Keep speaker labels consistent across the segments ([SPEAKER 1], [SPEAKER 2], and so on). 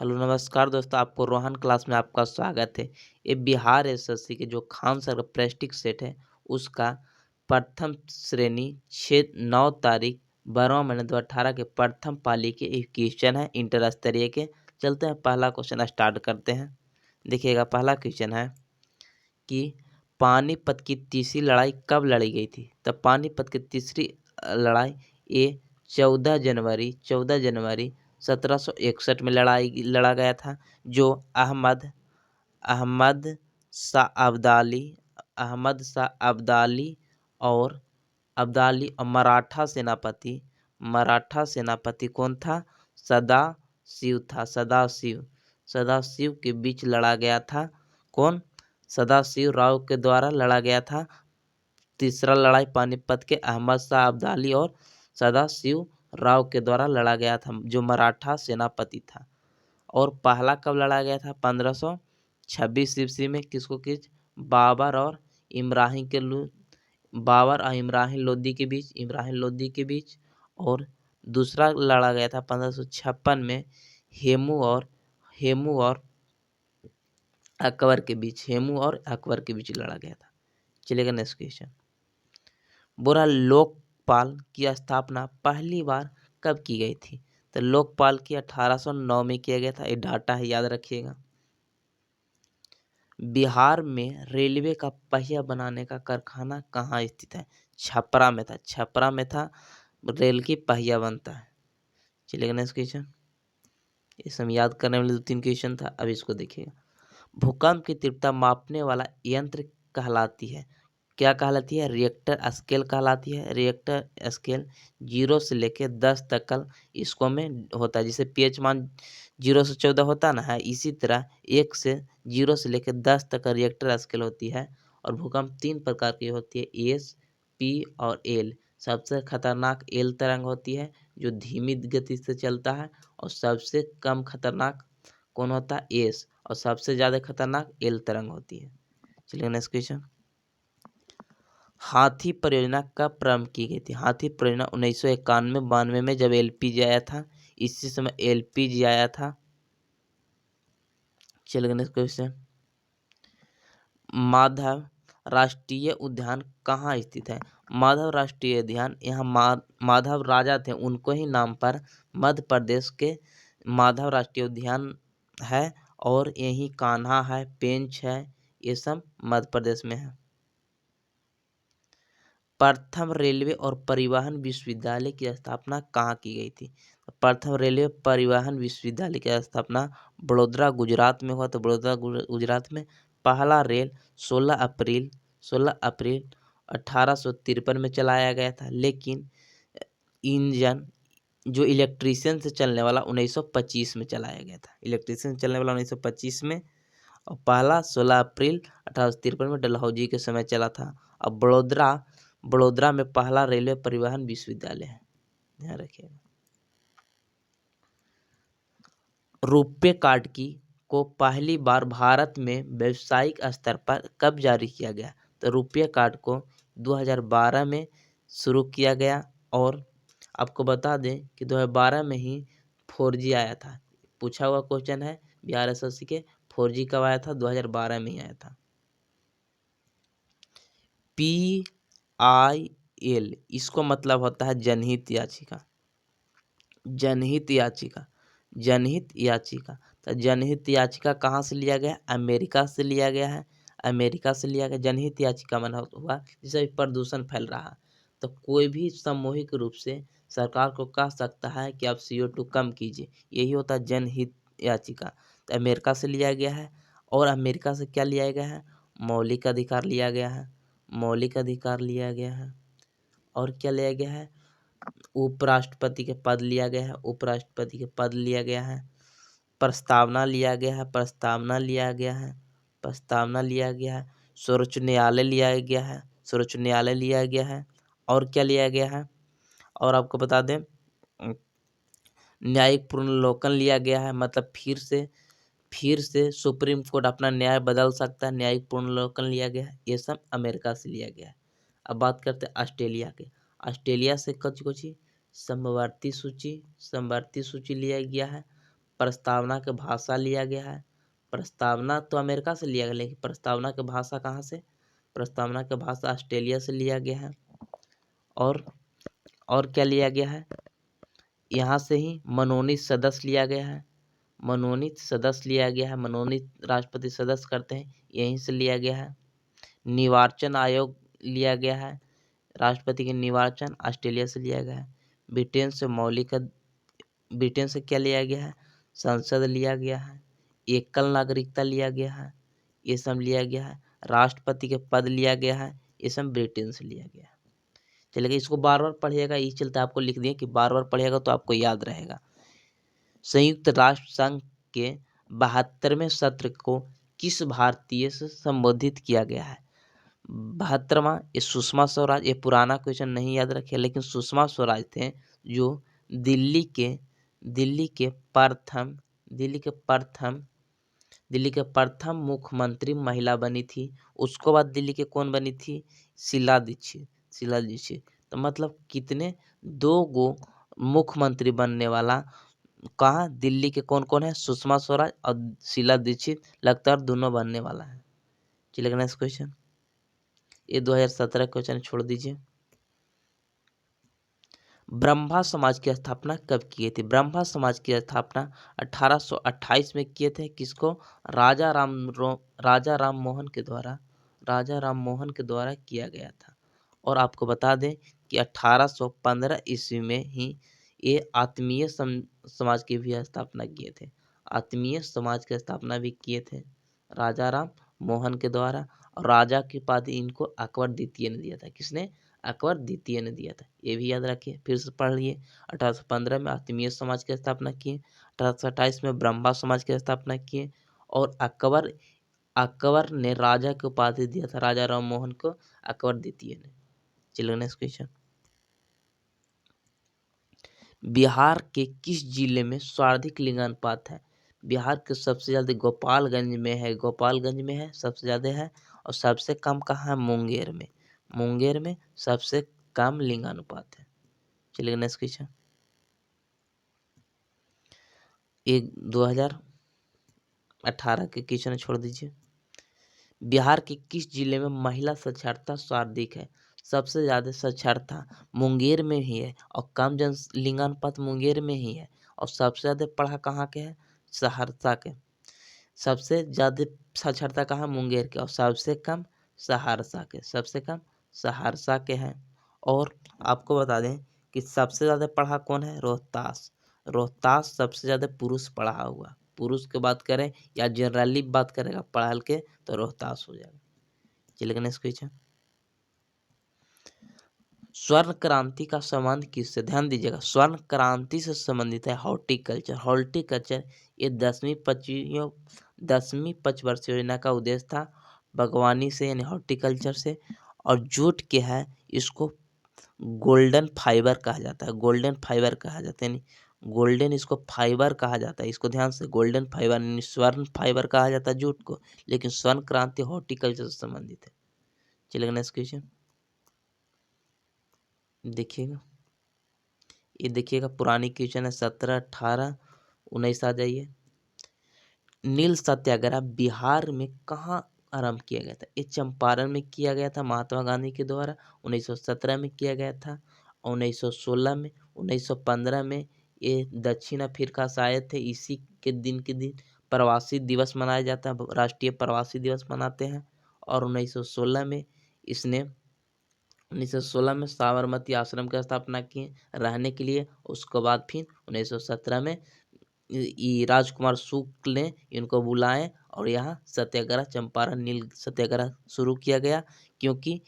[SPEAKER 1] Hello नमस्कार दोस्तों, आपको रोहन क्लास में आपका स्वागत है। ये बिहार एसएससी के जो खान सर का प्रेस्टिक सेट है उसका प्रथम श्रेणी 9 तारीख 12वां महीना 2018 के प्रथम पाली के एक क्वेश्चन है इंटर स्तरीय के। चलते हैं, पहला क्वेश्चन स्टार्ट करते हैं। देखिएगा, पहला क्वेश्चन है कि पानीपत की तीसरी लड़ाई कब लड़ी गई थी। तो पानीपत की तीसरी लड़ाई ये 14 जनवरी 1761 में लड़ा गया था, जो अहमद शाह अब्दाली और मराठा सेनापति कौन था? सदाशिव के बीच लड़ा गया था। कौन? सदाशिव राव के द्वारा लड़ा गया था। तीसरा लड़ाई पानीपत के अहमद शाह अब्दाली और सदाशिव राव के द्वारा लड़ा गया था, जो मराठा सेनापति था। और पहला कब लड़ा गया था? 1526 ईस्वी में। किसको किस? बाबर और इब्राहिम लोदी के बीच। और दूसरा लड़ा गया था 1556 में हेमू और अकबर के बीच लड़ा गया था। चलेगा नेक्स्ट क्वेश्चन। बोरा लोकपाल की स्थापना पहली बार कब की गई थी? तो लोकपाल की 1809 में किया गया था। ये डाटा है, याद रखिएगा। बिहार में रेलवे का पहिया बनाने का कारखाना कहाँ स्थित है? छपरा में था। रेल की पहिया बनता है। चलिएगा नेक्स्ट क्वेश्चन। ये सब याद करने वाले 2-3 क्वेश्चन था, अब इसको देखिएगा। भूकंप की तीव्रता मापने वाला यंत्र कहलाती है? क्या कहलाती है? रिएक्टर स्केल कहलाती है। रिएक्टर स्केल 0 से लेकर 10 तक इसको में होता है। जैसे पीएच मान 0 से 14 होता ना है, इसी तरह 0 से लेकर 10 तक का रिएक्टर स्केल होती है। और भूकंप 3 प्रकार की होती है, एस, पी और एल। सबसे खतरनाक एल तरंग होती है, जो धीमी गति से चलता है। और सबसे कम खतरनाक कौन होता है? एस। और सबसे ज़्यादा खतरनाक एल तरंग होती है। चलिए नेक्स्ट क्वेश्चन। हाथी परियोजना कब प्रारंभ की गई थी? हाथी परियोजना 1991-92 में जब एलपीजी आया था, इसी समय एलपीजी आया था। चलिए नेक्स्ट क्वेश्चन। माधव राष्ट्रीय उद्यान कहाँ स्थित है? माधव राष्ट्रीय उद्यान, यहाँ माधव राजा थे, उनको ही नाम पर मध्य प्रदेश के माधव राष्ट्रीय उद्यान है। और यही कान्हा है, पेंच है, ये सब मध्य प्रदेश में है। प्रथम रेलवे और परिवहन विश्वविद्यालय की स्थापना कहाँ की गई थी? प्रथम रेलवे परिवहन विश्वविद्यालय की स्थापना बड़ोदरा गुजरात में हुआ। तो बड़ोदरा गुजरात में पहला रेल 16 अप्रैल 1853 में चलाया गया था। लेकिन इंजन जो इलेक्ट्रिशियन से चलने वाला 1925 में चलाया गया था। 1925 में। और पहला 16 अप्रैल 1853 में डलहौजी के समय चला था। अब बड़ोदरा में पहला रेलवे परिवहन विश्वविद्यालय है, ध्यान रखिएगा। रुपे कार्ड को पहली बार भारत में व्यावसायिक स्तर पर कब जारी किया गया? तो रुपे कार्ड को 2012 में शुरू किया गया। और आपको बता दें कि 2012 में ही 4G आया था। पूछा हुआ क्वेश्चन है बिहार एसएससी के, 4G कब आया था? 2012 में ही आया था। PIL, इसको मतलब होता है जनहित याचिका। तो जनहित याचिका कहाँ से लिया गया? अमेरिका से लिया गया। जनहित याचिका माना हुआ जिससे प्रदूषण फैल रहा है, तो कोई भी सामूहिक रूप से सरकार को कह सकता है कि आप CO2 कम कीजिए, यही होता है जनहित याचिका। तो अमेरिका से लिया गया है। और अमेरिका से क्या लिया गया है? मौलिक अधिकार लिया गया है। और क्या लिया गया है? उपराष्ट्रपति के पद लिया गया है। प्रस्तावना लिया गया है। सर्वोच्च न्यायालय लिया गया है। और क्या लिया गया है? और आपको बता दें, न्यायिक पुनर्विलोकन लिया गया है। मतलब फिर से सुप्रीम कोर्ट अपना न्याय बदल सकता है, न्यायिक पुनर्विलोकन लिया गया है। ये सब अमेरिका से लिया गया है। अब बात करते हैं ऑस्ट्रेलिया के। ऑस्ट्रेलिया से समवर्ती सूची लिया गया है। प्रस्तावना के भाषा लिया गया है। प्रस्तावना तो अमेरिका से लिया गया, लेकिन प्रस्तावना की भाषा कहाँ से? प्रस्तावना की भाषा ऑस्ट्रेलिया से लिया गया है। और क्या लिया गया है? यहाँ से ही मनोनीत सदस्य लिया गया है। मनोनीत सदस्य लिया गया है। मनोनीत राष्ट्रपति सदस्य करते हैं, यहीं से लिया गया है। निर्वाचन आयोग लिया गया है। राष्ट्रपति के निर्वाचन ऑस्ट्रेलिया से लिया गया है। ब्रिटेन से क्या लिया गया है? संसद लिया गया है। एकल नागरिकता लिया गया है, ये सब लिया गया है। राष्ट्रपति के पद लिया गया है, ये सब ब्रिटेन से लिया गया है। चलिए, इसको बार बार पढ़िएगा, ये चलता आपको लिख दिए कि बार बार पढ़िएगा तो आपको याद रहेगा। संयुक्त राष्ट्र संघ के 72वें सत्र को किस भारतीय से संबोधित किया गया है? 72वां, ये सुषमा स्वराज। ये पुराना क्वेश्चन नहीं याद रखे, लेकिन सुषमा स्वराज थे जो दिल्ली के प्रथम मुख्यमंत्री महिला बनी थी। उसको बाद दिल्ली के कौन बनी थी? शीला दीक्षित। तो मतलब कितने? 2 गो मुख्यमंत्री बनने वाला कहाँ? दिल्ली के कौन कौन है? सुषमा स्वराज और शीला दीक्षित। लगता है दोनों बनने वाला है। चलिए नेक्स्ट क्वेश्चन। ये 2017 क्वेश्चन छोड़ दीजिए। ब्रह्मा समाज की स्थापना कब की थी? ब्रह्मा समाज की स्थापना 1828 में किए थे। किसको? राजा राम मोहन के द्वारा किया गया था। और आपको बता दें कि 1815 ईस्वी में ही ये आत्मीय समाज की भी स्थापना किए थे। आत्मीय समाज की स्थापना भी किए थे राजा राम मोहन के द्वारा। और राजा की उपाधि इनको अकबर द्वितीय ने दिया था। किसने? अकबर द्वितीय ने दिया था। ये भी याद रखिए, फिर से पढ़ लिए। 1815 में आत्मीय समाज की स्थापना किए। 1828 में ब्रह्मा समाज की स्थापना किए। और अकबर ने राजा की उपाधि दिया था राजा राम मोहन को, अकबर द्वितीय ने। चलिए नेक्स्ट क्वेश्चन। बिहार के किस जिले में सर्वाधिक लिंगानुपात है? बिहार के सबसे ज्यादा गोपालगंज में है सबसे ज्यादा है। और सबसे कम कहाँ है? मुंगेर में सबसे कम लिंगानुपात है। चलिए नेक्स्ट क्वेश्चन। एक 2018 के क्वेश्चन छोड़ दीजिए। बिहार के किस जिले में महिला साक्षरता सर्वाधिक है? सबसे ज्यादा साक्षरता मुंगेर में ही है, और कम लिंगानुपात मुंगेर में ही है। और सबसे ज्यादा पढ़ा कहाँ के है? सहरसा के। सबसे ज्यादा साक्षरता कहाँ? मुंगेर के। और सबसे कम सहरसा के हैं। और आपको बता दें कि सबसे ज्यादा पढ़ा कौन है? रोहतास सबसे ज्यादा पुरुष पढ़ा हुआ। पुरुष की बात करें या जनरली बात करेगा पढ़ा के, तो रोहतास हो जाएगा। चलिए नेक्स्ट क्वेश्चन। स्वर्ण क्रांति का संबंध किससे? ध्यान दीजिएगा, स्वर्ण क्रांति से संबंधित है हॉर्टिकल्चर। ये 10वीं 25 वर्ष योजना का उद्देश्य था बागवानी से, यानी हॉर्टिकल्चर से। और जूट के है, इसको गोल्डन फाइबर कहा जाता है। यानी गोल्डन इसको फाइबर कहा जाता है। इसको ध्यान से, गोल्डन फाइबर यानी स्वर्ण फाइबर कहा जाता है जूट को। लेकिन स्वर्ण क्रांति हॉर्टिकल्चर से संबंधित है। चलिए नेक्स्ट क्वेश्चन देखिएगा। ये देखिएगा, पुरानी क्वेश्चन है 17, 18, 19 आ जाइए। नील सत्याग्रह बिहार में कहाँ आरंभ किया गया था? ये चंपारण में किया गया था महात्मा गांधी के द्वारा। 1917 में किया गया था। 1916 में, 1915 में ये दक्षिण अफ्रीका से आए थे। इसी के दिन प्रवासी दिवस मनाया जाता है, राष्ट्रीय प्रवासी दिवस मनाते हैं। और 1916 में साबरमती आश्रम की स्थापना किए रहने के लिए। उसके बाद फिर 1917 में राजकुमार शुक्ल ने इनको बुलाए और यहाँ सत्याग्रह, चंपारण नील सत्याग्रह शुरू किया गया। क्योंकि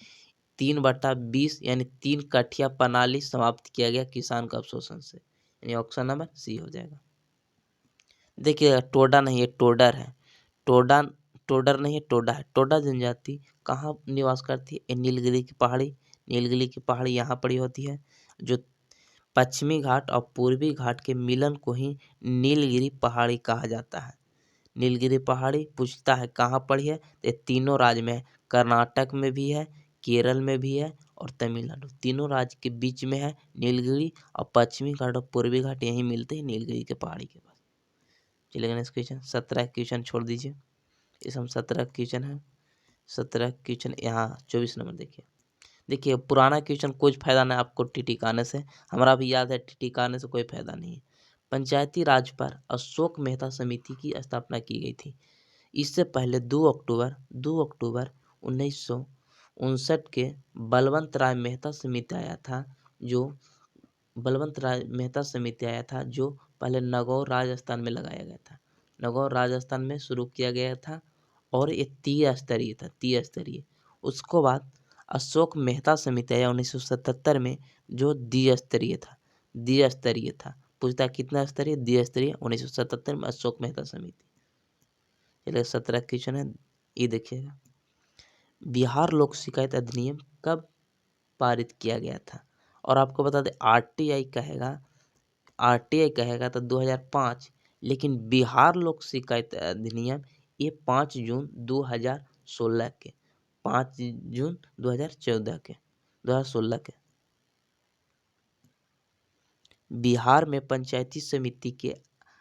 [SPEAKER 1] 3/20 यानी 3 कठिया प्रणाली समाप्त किया गया किसान का शोषण से। यानी ऑप्शन नंबर सी हो जाएगा। देखिए, टोडा नहीं है, टोडर है। टोडर नहीं है, टोडा है। टोडा जनजाति कहाँ निवास करती है? नीलगिरी की पहाड़ी यहाँ पड़ी होती है। जो पश्चिमी घाट और पूर्वी घाट के मिलन को ही नीलगिरी पहाड़ी कहा जाता है। नीलगिरी पहाड़ी पूछता है कहाँ पड़ी है? ये तीनों राज्य में है। कर्नाटक में भी है, केरल में भी है और तमिलनाडु, तीनों राज्य के बीच में है नीलगिरी। और पश्चिमी घाट और पूर्वी घाट यहीं मिलते हैं नीलगिरी के पहाड़ी के पास। चलिए नेक्स्ट क्वेश्चन 17 क्वेश्चन छोड़ दीजिए, इस हम 17 क्वेश्चन है, 17 क्वेश्चन यहाँ 24 नंबर देखिए पुराना क्वेश्चन कुछ फायदा नहीं आपको टिटिकाने से, हमारा भी याद है टिटिकाने से कोई फायदा नहीं है। पंचायती राज पर अशोक मेहता समिति की स्थापना की गई थी। इससे पहले 2 अक्टूबर 1959 के बलवंत राय मेहता समिति आया था, जो पहले नागौर राजस्थान में लगाया गया था। नागौर राजस्थान में शुरू किया गया था और ये त्रिस्तरीय। उसको बाद अशोक मेहता समिति आया 1977 में, जो द्विस्तरीय था। पूछता कितना स्तरीय? द्विस्तरीय। 1977 में अशोक मेहता समिति। चलिए 17 क्वेश्चन है, ये देखिएगा। बिहार लोक शिकायत अधिनियम कब पारित किया गया था? और आपको बता दें आरटीआई कहेगा तो 2005, लेकिन बिहार लोक शिकायत अधिनियम ये 5 जून 2016 के 5 जून 2016 के। बिहार में पंचायती समिति के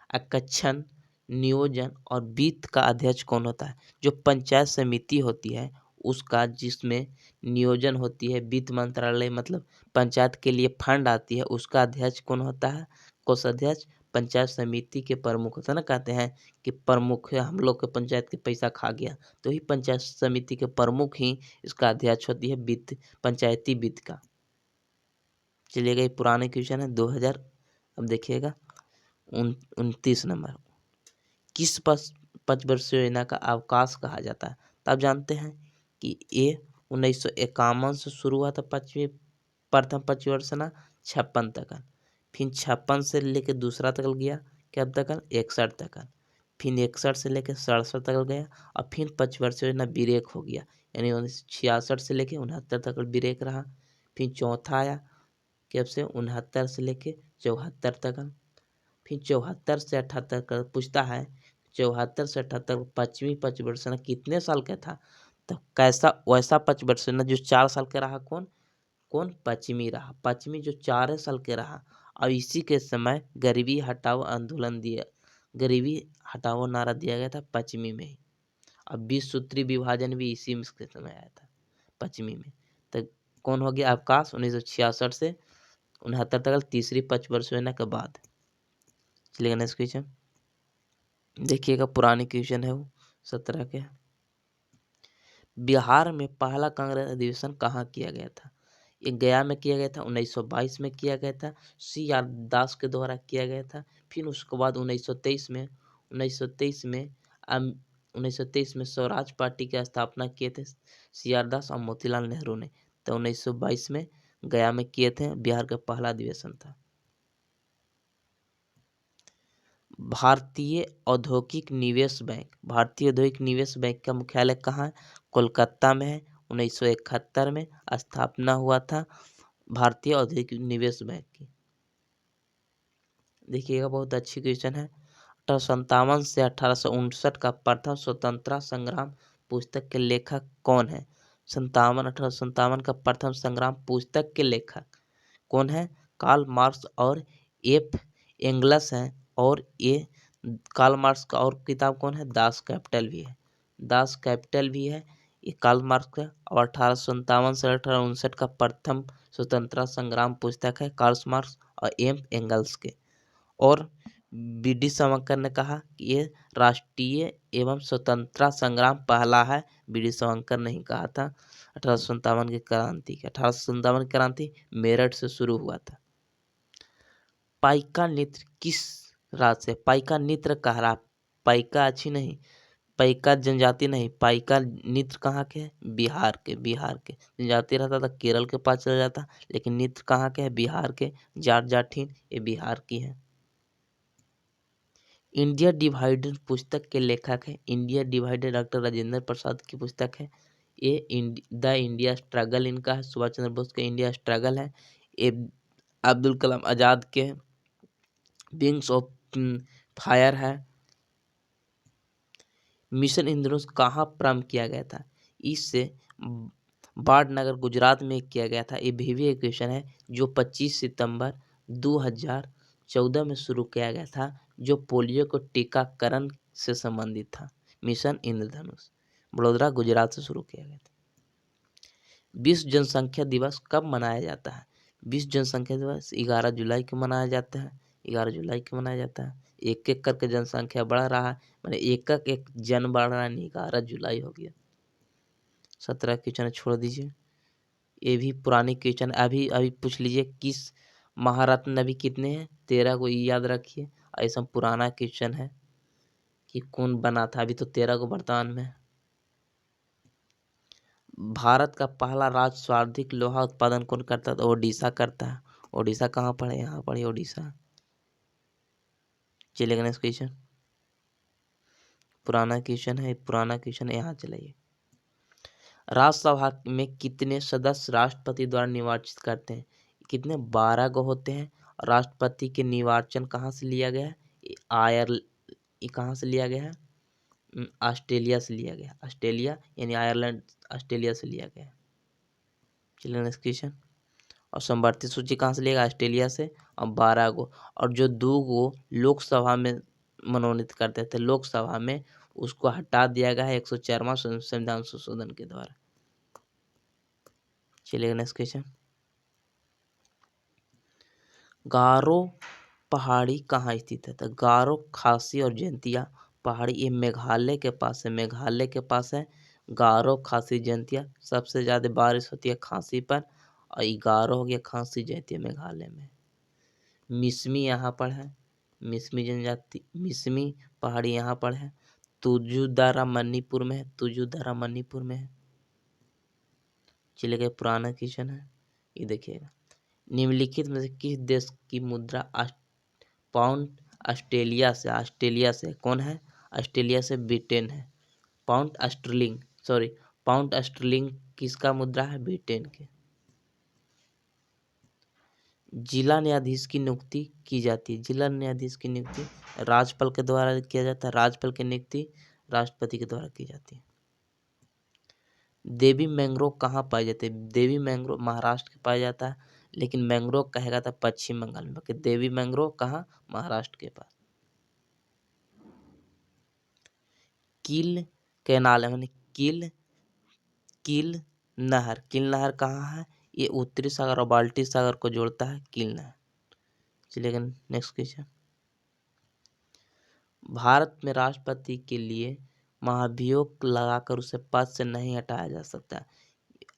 [SPEAKER 1] अक्षन, नियोजन और वित्त का अध्यक्ष कौन होता है? जो पंचायत समिति होती है उसका, जिसमें नियोजन होती है, वित्त मंत्रालय मतलब पंचायत के लिए फंड आती है, उसका अध्यक्ष कौन होता है? कोषाध्यक्ष। पंचायत समिति के प्रमुख होता है ना, कहते हैं कि प्रमुख है, हम लोग के पंचायत के पैसा खा गया, तो ही पंचायत समिति के प्रमुख ही इसका अध्यक्ष होती है वित्त, पंचायती वित्त का। चलिएगा ये पुराने क्वेश्चन है 2000। अब देखिएगा 29 नंबर, किस पंचवर्षीय योजना का अवकाश कहा जाता है? तो आप जानते हैं कि ये 1951 से शुरू हुआ था प्रथम पंचवर्षीय 56 तक, फिर 56 से लेके दूसरा तक गया, कब तक? 61 तक, फिर 61 से लेके 67 तक गया, और फिर पंचवर्षीय योजना ब्रेक हो गया, यानी 1966 से लेके 69 तक ब्रेक रहा। फिर चौथा आया कब से? 69 से लेके 74 तक, फिर 74 से 78 का पूछता है, 74 से 78 पश्चिमी पंचवर्षीय कितने साल का था? तो कैसा वैसा पंचवर्षीय जो 4 साल का रहा, कौन? पश्चिमी रहा, पश्चिमी जो 4 साल के रहा। और इसी के समय गरीबी हटाओ आंदोलन दिया, गरीबी हटाओ नारा दिया गया था पश्चिमी में ही। अब 20 सूत्री विभाजन भी इसी में के समय आया था पश्चिमी में। तो कौन हो गया अवकाश? 1966 से 69 तक, तीसरी पंचवर्षीय योजना के बाद। चलिएगा नेक्स्ट क्वेश्चन देखिएगा, पुरानी क्वेश्चन है वो 17 के। बिहार में पहला कांग्रेस अधिवेशन कहाँ किया गया था? ये गया में किया गया था, 1922 में किया गया था, CR दास के द्वारा किया गया था। फिर उसके बाद 1923 में स्वराज पार्टी की स्थापना किए थे CR दास और मोतीलाल नेहरू ने। तो 1922 में गया में किए थे, बिहार का पहला अधिवेशन था। भारतीय औद्योगिक निवेश बैंक का मुख्यालय कहाँ है? कोलकाता में है। 1971 में स्थापना हुआ था भारतीय औद्योगिक निवेश बैंक की। देखिएगा बहुत अच्छी क्वेश्चन है। 1857 से 1859 का प्रथम स्वतंत्रता संग्राम पुस्तक के लेखक कौन है? 1857 का प्रथम संग्राम पुस्तक के लेखक कौन है? कार्ल मार्क्स और F एंगल्स हैं। और ये कार्ल मार्क्स का और किताब कौन है? दास कैपिटल भी है ये कार्ल मार्क्स का। और 1857 से 1859 का प्रथम स्वतंत्रता संग्राम पुस्तक है कार्ल मार्क्स और M एंगल्स के। और B.D. सावरकर ने कहा कि ये राष्ट्रीय एवं स्वतंत्रता संग्राम पहला है। B.D. सावरकर नहीं कहा था। 1857 की क्रांति मेरठ से शुरू हुआ था। पाइका नृत्य किस राज्य से? पाइका नृत्य कह रहा, पाइका अच्छी नहीं, पाइका जनजाति नहीं, पाइका नृत्य कहाँ के है? बिहार के जनजाति रहता था केरल के पास चला जाता, लेकिन नृत्य कहाँ के है? बिहार के। जाट जाठिन ये बिहार की है। इंडिया डिवाइडेड पुस्तक के लेखक है, India divided doctor Rajendra Prasad की पुस्तक है। ये द इंडिया स्ट्रगल इनका है, सुभाष चंद्र बोस का इंडिया स्ट्रगल है। ये अब्दुल कलाम आजाद के विंग्स ऑफ फायर है। मिशन इंद्रधनुष कहाँ प्रारंभ किया गया था? इससे बाड़नगर गुजरात में किया गया था। ये भी क्वेश्चन है जो 25 सितंबर 2014 में शुरू किया गया था, जो पोलियो को टीकाकरण से संबंधित था। मिशन इंद्रधनुष वडोदरा गुजरात से शुरू किया गया था। विश्व जनसंख्या दिवस कब मनाया जाता है? विश्व जनसंख्या दिवस 11 जुलाई को मनाया जाता है। 11 जुलाई को मनाया जाता है। एक एक करके जनसंख्या बढ़ रहा है, मैंने एक जन बढ़ रहा है, 11 जुलाई हो गया। 17 क्वेश्चन छोड़ दीजिए, ये भी पुरानी क्वेश्चन। अभी अभी पूछ लीजिए किस महारत्न अभी कितने हैं, 13 को याद रखिए। ऐसा पुराना क्वेश्चन है कि कौन बना था, अभी तो 13 को वर्तमान में। भारत का पहला राज्य सर्वाधिक लोहा उत्पादन कौन करता था? ओडिशा करता है। ओडिशा कहाँ पर है? यहाँ पर ओडिशा। चलिए नेक्स्ट क्वेश्चन, पुराना क्वेश्चन है, पुराना क्वेश्चन यहाँ चलाइए। राज्यसभा में कितने सदस्य राष्ट्रपति द्वारा निर्वाचित करते हैं? कितने? 12 को होते हैं। राष्ट्रपति के निर्वाचन कहाँ से लिया गया है? ये कहाँ से लिया गया है? ऑस्ट्रेलिया से लिया गया। ऑस्ट्रेलिया यानी आयरलैंड, ऑस्ट्रेलिया से लिया गया। चलिए नेक्स्ट क्वेश्चन। और संवर्ती सूची कहाँ से लिया? ऑस्ट्रेलिया से। और 12 को, और जो 2 को लोकसभा में मनोनीत करते थे लोकसभा में, उसको हटा दिया गया है 104वां संविधान संशोधन के द्वारा। चलिए नेक्स्ट क्वेश्चन। गारो पहाड़ी कहाँ स्थित है? तो गारो, खासी और जयंतिया पहाड़ी, ये मेघालय के पास है। मेघालय के पास है गारो, खासी, जयंतिया। सबसे ज़्यादा बारिश होती है खासी पर, और ये गारो हो गया, खासी, जयंतिया मेघालय में। मिसमी यहाँ पर है, मिसमी जनजाति, मिसमी पहाड़ी यहाँ पर है। तुजुदारा मणिपुर में है, तुजुदारा मणिपुर में है। चलिए पुराना क्वेश्चन है, ये देखिएगा। निम्नलिखित में से किस देश की मुद्रा पाउंड? ऑस्ट्रेलिया से कौन है? ऑस्ट्रेलिया से ब्रिटेन है। पाउंड स्टर्लिंग किसका मुद्रा है? ब्रिटेन के। जिला न्यायाधीश की नियुक्ति की जाती है। जिला न्यायाधीश की नियुक्ति राज्यपाल के द्वारा किया जाता है। राज्यपाल की नियुक्ति राष्ट्रपति के द्वारा की जाती है। देवी मैंग्रोव कहाँ पाई जाती है? देवी मैंग्रोव महाराष्ट्र के पाया जाता है, लेकिन मैंग्रोव कहेगा था पश्चिम बंगाल में। देवी मैंग्रोव कहाँ? महाराष्ट्र के पास। किल कैनाल है, मैंने किल नहर कहाँ है? ये उत्तरी सागर और बाल्टिक सागर को जोड़ता है किल नहर। चलिए नेक्स्ट क्वेश्चन। भारत में राष्ट्रपति के लिए महाभियोग लगाकर उसे पद से नहीं हटाया जा सकता।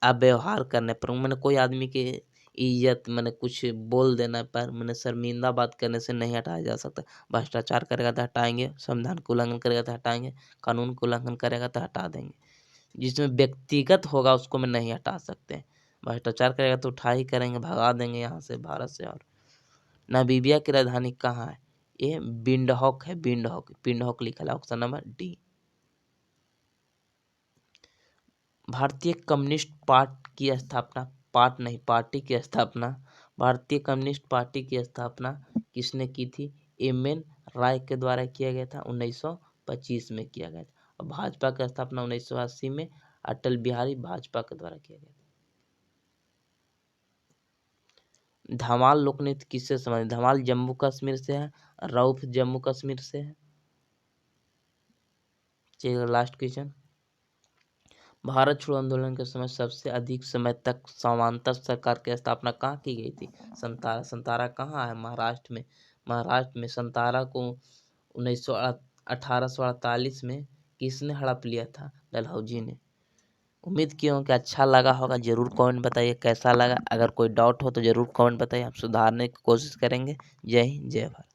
[SPEAKER 1] अव्यवहार करने पर, मैंने कोई आदमी की इज्जत, मैंने कुछ बोल देने पर, मैंने शर्मिंदा बात करने से नहीं हटाया जा सकता। भ्रष्टाचार करेगा तो हटाएंगे, संविधान का उल्लंघन करेगा तो हटाएंगे, कानून का उल्लंघन करेगा तो हटा देंगे। जिसमें व्यक्तिगत होगा उसको मैं नहीं हटा सकते। भ्रष्टाचार करेगा तो उठा ही करेंगे, भगा देंगे यहाँ से, भारत से। और नामीबिया की राजधानी कहाँ है? ये विंडहॉक है, विंडहॉक लिखा है, ऑप्शन नंबर डी। भारतीय कम्युनिस्ट पार्टी की स्थापना भारतीय कम्युनिस्ट पार्टी की स्थापना किसने की थी? एम.एन. राय के द्वारा किया गया था। 1925 में किया गया था। और भाजपा की स्थापना 1980 में अटल बिहारी वाजपेयी के द्वारा किया गया था। धमाल लोकनृत्य किससे संबंधित? धमाल जम्मू कश्मीर से है, रऊफ जम्मू कश्मीर से है। चलिए लास्ट क्वेश्चन। भारत छोड़ो आंदोलन के समय सबसे अधिक समय तक समांतर सरकार की स्थापना कहाँ की गई थी? संतारा कहाँ है? महाराष्ट्र में संतारा को 1848 में किसने हड़प लिया था? डलहौजी ने। उम्मीद की हूँ कि अच्छा लगा होगा। जरूर कमेंट बताइए कैसा लगा। अगर कोई डाउट हो तो जरूर कमेंट बताइए, हम सुधारने की कोशिश करेंगे। जय हिंद, जय भारत।